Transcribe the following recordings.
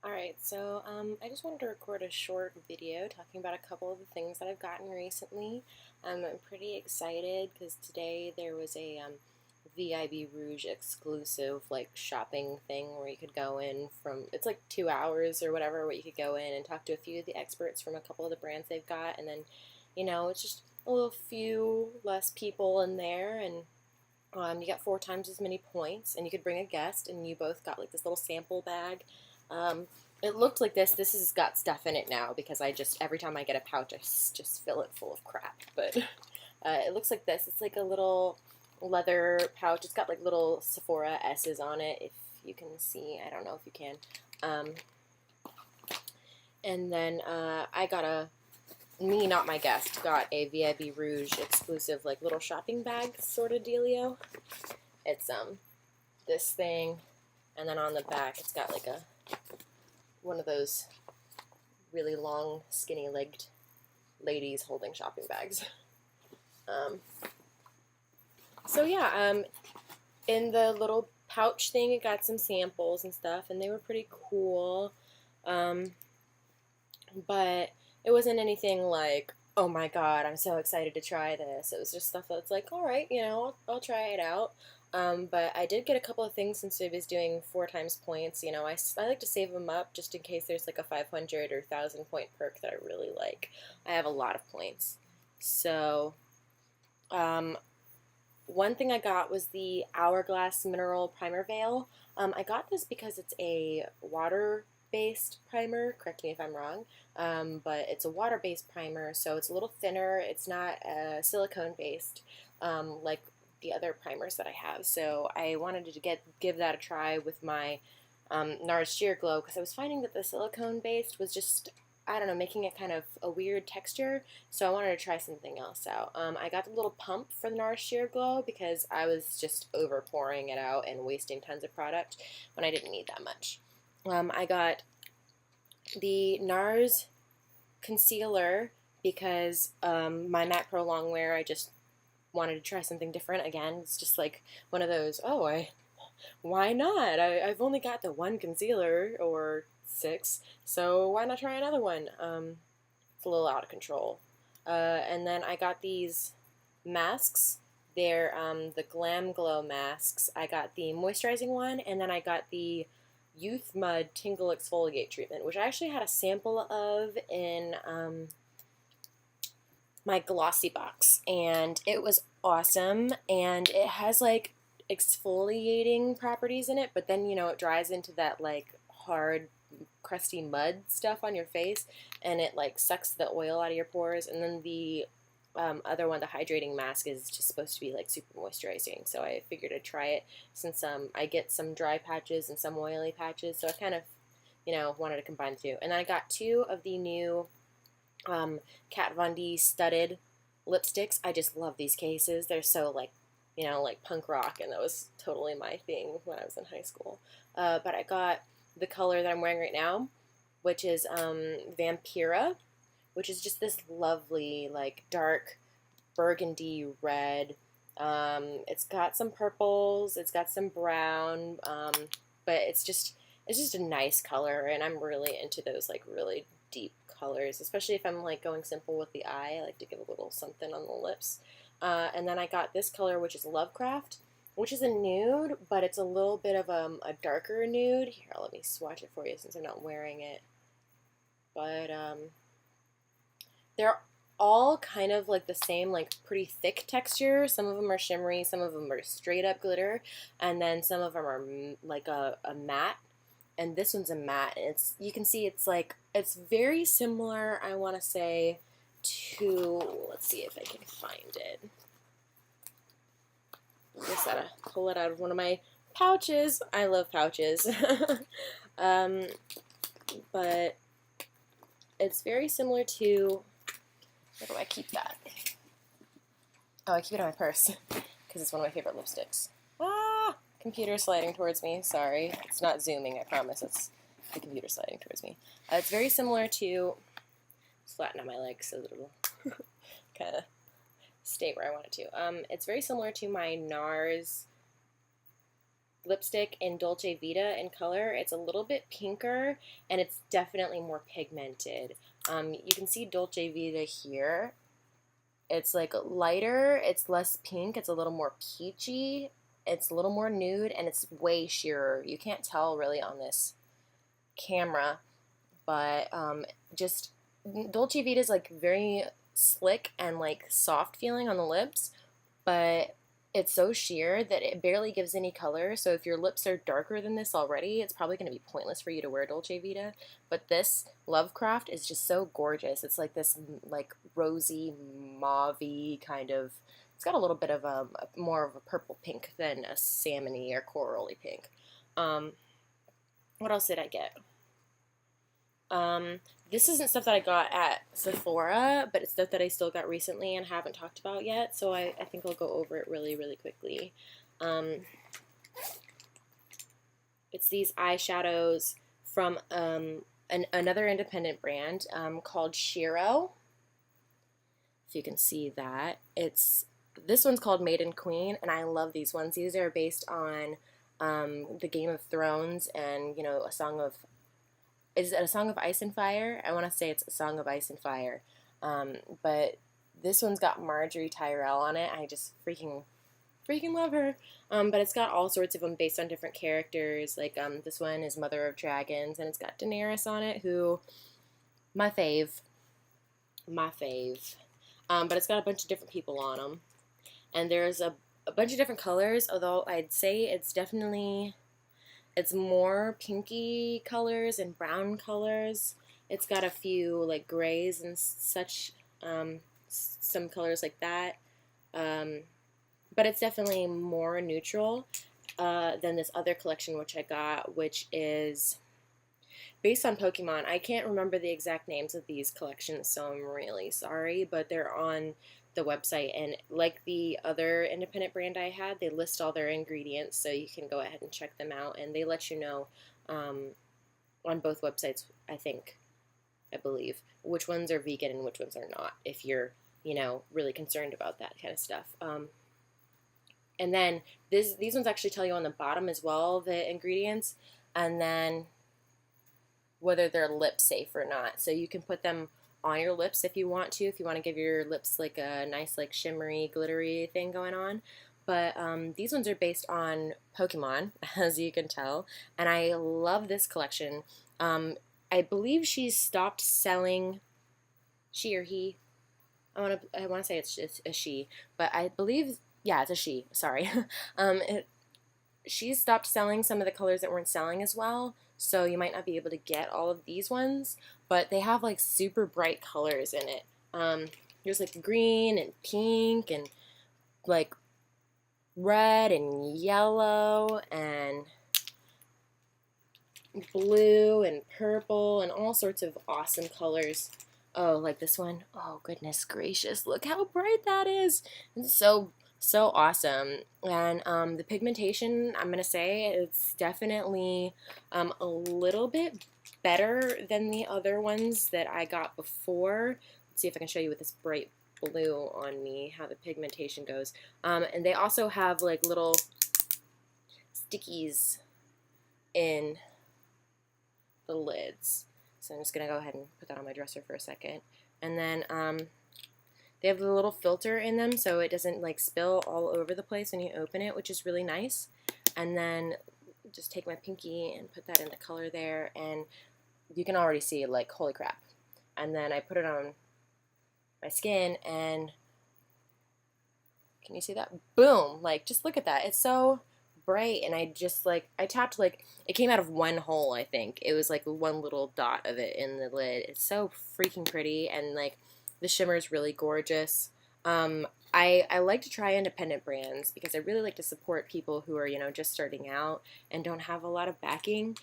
Alright, so I just wanted to record a short video talking about a couple of the things that I've gotten recently. I'm pretty excited because today there was a VIB Rouge exclusive like shopping thing where you could go in from, it's like 2 hours or whatever, where you could go in and talk to a few of the experts from a couple of the brands they've got, and then, it's just a little few less people in there, and you got 4 times as many points, and you could bring a guest, and you both got like this little sample bag. Um, it looked like this. This has got stuff in it now because I just, every time I get a pouch, I just fill it full of crap. But it looks like this. It's like a little leather pouch. It's got like little Sephora S's on it, if you can see. I don't know if you can. And then I got me, not my guest, got a VIB Rouge exclusive, like, little shopping bag sort of dealio. It's, this thing, and then on the back it's got, like, one of those really long, skinny-legged ladies holding shopping bags. So yeah, in the little pouch thing, it got some samples and stuff, and they were pretty cool. But it wasn't anything like, oh my god, I'm so excited to try this. It was just stuff that's like, all right, I'll try it out. But I did get a couple of things since I was doing 4 times points. I like to save them up just in case there's like a 500 or 1,000 point perk that I really like. I have a lot of points. So, one thing I got was the Hourglass Mineral Primer Veil. I got this because it's a water-based primer. Correct me if I'm wrong. But it's a water-based primer, so it's a little thinner. It's not silicone-based like the other primers that I have. So I wanted to give that a try with my NARS Sheer Glow, because I was finding that the silicone-based was just, I don't know, making it kind of a weird texture, so I wanted to try something else out. I got the little pump for the NARS Sheer Glow because I was just over pouring it out and wasting tons of product when I didn't need that much. I got the NARS concealer because my MAC Pro Longwear, I just wanted to try something different again. It's just like one of those, why not? I've only got the one concealer, or 6, so why not try another one? It's a little out of control. And then I got these masks. They're the Glam Glow masks. I got the moisturizing one, and then I got the Youth Mud Tingle Exfoliate Treatment, which I actually had a sample of in my Glossy box, and it was awesome, and it has like exfoliating properties in it, but then it dries into that like hard crusty mud stuff on your face, and it like sucks the oil out of your pores. And then the other one, the hydrating mask, is just supposed to be like super moisturizing, so I figured I'd try it since I get some dry patches and some oily patches, so I kind of wanted to combine the two. And then I got 2 of the new Kat Von D studded lipsticks. I just love these cases. They're so like punk rock, and that was totally my thing when I was in high school. But I got the color that I'm wearing right now, which is Vampira, which is just this lovely like dark burgundy red. It's got some purples, it's got some brown, but it's just a nice color, and I'm really into those like really deep colors, especially if I'm like going simple with the eye. I like to give a little something on the lips. And then I got this color, which is Lovecraft, which is a nude, but it's a little bit of a darker nude. Here, let me swatch it for you since I'm not wearing it. But they're all kind of like the same, like pretty thick texture. Some of them are shimmery, some of them are straight up glitter, and then some of them are like a matte. And this one's a matte. You can see it's very similar, I want to say, to, let's see if I can find it. I just gotta pull it out of one of my pouches. I love pouches. But it's very similar to, where do I keep that? Oh, I keep it in my purse because it's one of my favorite lipsticks. Ah! Computer sliding towards me. Sorry. It's not zooming, I promise. It's the computer sliding towards me. It's very similar to, flatten out my legs so that it'll kind of stay where I want it to. It's very similar to my NARS lipstick in Dolce Vita in color. It's a little bit pinker, and it's definitely more pigmented. You can see Dolce Vita here. It's like lighter, it's less pink, it's a little more peachy, it's a little more nude, and it's way sheerer. You can't tell really on this camera, but just Dolce Vita is like very slick and like soft feeling on the lips, but it's so sheer that it barely gives any color. So if your lips are darker than this already, it's probably going to be pointless for you to wear Dolce Vita. But this Lovecraft is just so gorgeous. It's like this like rosy mauve-y kind of. It's got a little bit of a more of a purple pink than a salmony or corally pink. What else did I get? This isn't stuff that I got at Sephora, but it's stuff that I still got recently and haven't talked about yet, so I think I'll go over it really, really quickly. It's these eyeshadows from another independent brand called Shiro. If you can see that. This one's called Maiden Queen, and I love these ones. These are based on the Game of Thrones and, you know, is it A Song of Ice and Fire? I want to say it's A Song of Ice and Fire. But this one's got Marjorie Tyrell on it. I just freaking love her. But it's got all sorts of them based on different characters. Like this one is Mother of Dragons, and it's got Daenerys on it, who, my fave. But it's got a bunch of different people on them. And there's a bunch of different colors, although I'd say it's more pinky colors and brown colors. It's got a few like grays and such, some colors like that. But it's definitely more neutral than this other collection which I got, which is based on Pokemon. I can't remember the exact names of these collections, so I'm really sorry, but they're on the website, and like the other independent brand I had, they list all their ingredients, so you can go ahead and check them out, and they let you know on both websites, I believe, which ones are vegan and which ones are not, if you're, you know, really concerned about that kind of stuff. And then these ones actually tell you on the bottom as well the ingredients, and then whether they're lip safe or not. So you can put them on your lips if you want to give your lips like a nice like shimmery, glittery thing going on. But these ones are based on Pokemon, as you can tell, and I love this collection. I believe she's stopped selling, she or he. I want to say it's a she, but I believe, yeah, it's a she. Sorry. She's stopped selling some of the colors that weren't selling as well, so you might not be able to get all of these ones, but they have like super bright colors in it. There's like green and pink and like red and yellow and blue and purple and all sorts of awesome colors. Oh, like this one. Oh, goodness gracious. Look how bright that is. It's so awesome. And the pigmentation, I'm going to say, it's definitely a little bit better than the other ones that I got before. Let's see if I can show you with this bright blue on me how the pigmentation goes. And they also have like little stickies in the lids. So I'm just going to go ahead and put that on my dresser for a second. And then they have the little filter in them so it doesn't like spill all over the place when you open it, which is really nice. And then just take my pinky and put that in the color there, and you can already see like, holy crap. And then I put it on my skin, and can you see that? Boom! Like, just look at that. It's so bright, and I tapped, like, it came out of one hole, I think. It was like one little dot of it in the lid. It's so freaking pretty, and like the shimmer is really gorgeous. I like to try independent brands because I really like to support people who are, you know, just starting out and don't have a lot of backing,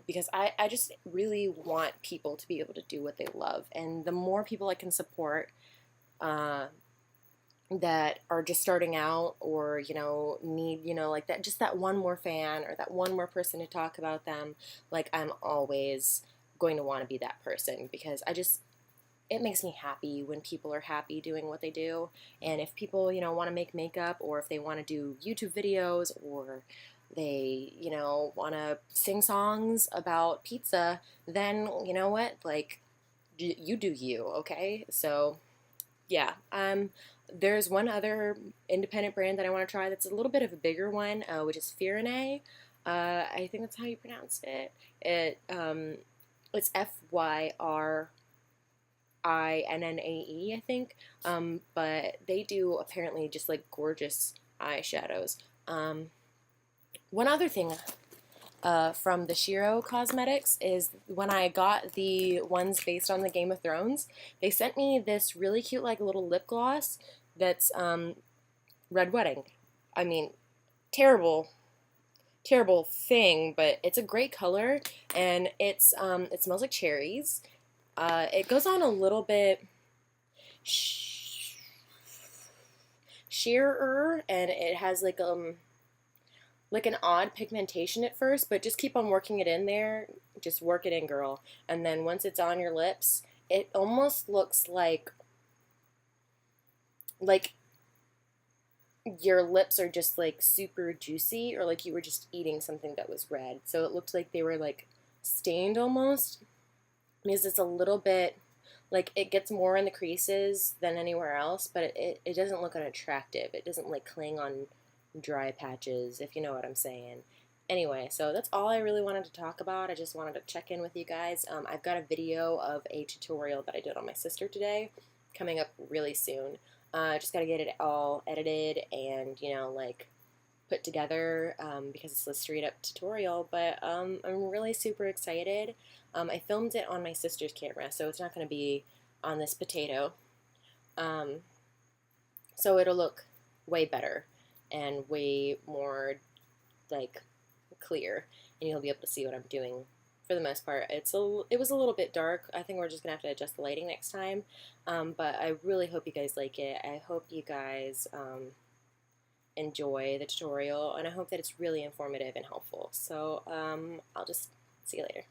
because I just really want people to be able to do what they love, and the more people I can support that are just starting out, or, you know, need, you know, like that, just that one more fan or that one more person to talk about them, like, I'm always going to want to be that person, because it makes me happy when people are happy doing what they do. And if people, you know, want to make makeup, or if they want to do YouTube videos, or they, want to sing songs about pizza, then you know what? Like, you do you, okay? So, yeah. There's one other independent brand that I want to try that's a little bit of a bigger one, which is Fyrinne. I think that's how you pronounce it. It's Fyrinnae, I think. But they do apparently just like gorgeous eyeshadows. Um, One other thing from the Shiro Cosmetics is when I got the ones based on the Game of Thrones, they sent me this really cute like little lip gloss that's Red Wedding. I mean, terrible, terrible thing, but it's a great color and it smells like cherries. It goes on a little bit sheerer and it has like an odd pigmentation at first, but just keep on working it in there. Just work it in, girl. And then once it's on your lips, it almost looks like your lips are just like super juicy or like you were just eating something that was red. So it looked like they were like stained almost because it's a little bit like it gets more in the creases than anywhere else, but it doesn't look unattractive. It doesn't like cling on dry patches, if you know what I'm saying. Anyway, so that's all I really wanted to talk about. I just wanted to check in with you guys. I've got a video of a tutorial that I did on my sister today coming up really soon. Just got to get it all edited and, like put together because it's a straight up tutorial, but I'm really super excited. I filmed it on my sister's camera, so it's not going to be on this potato. Um, so it'll look way better and way more like clear, and you'll be able to see what I'm doing. For the most part, it was a little bit dark. I think we're just gonna have to adjust the lighting next time. But I really hope you guys like it. I hope you guys enjoy the tutorial, and I hope that it's really informative and helpful. So I'll just see you later.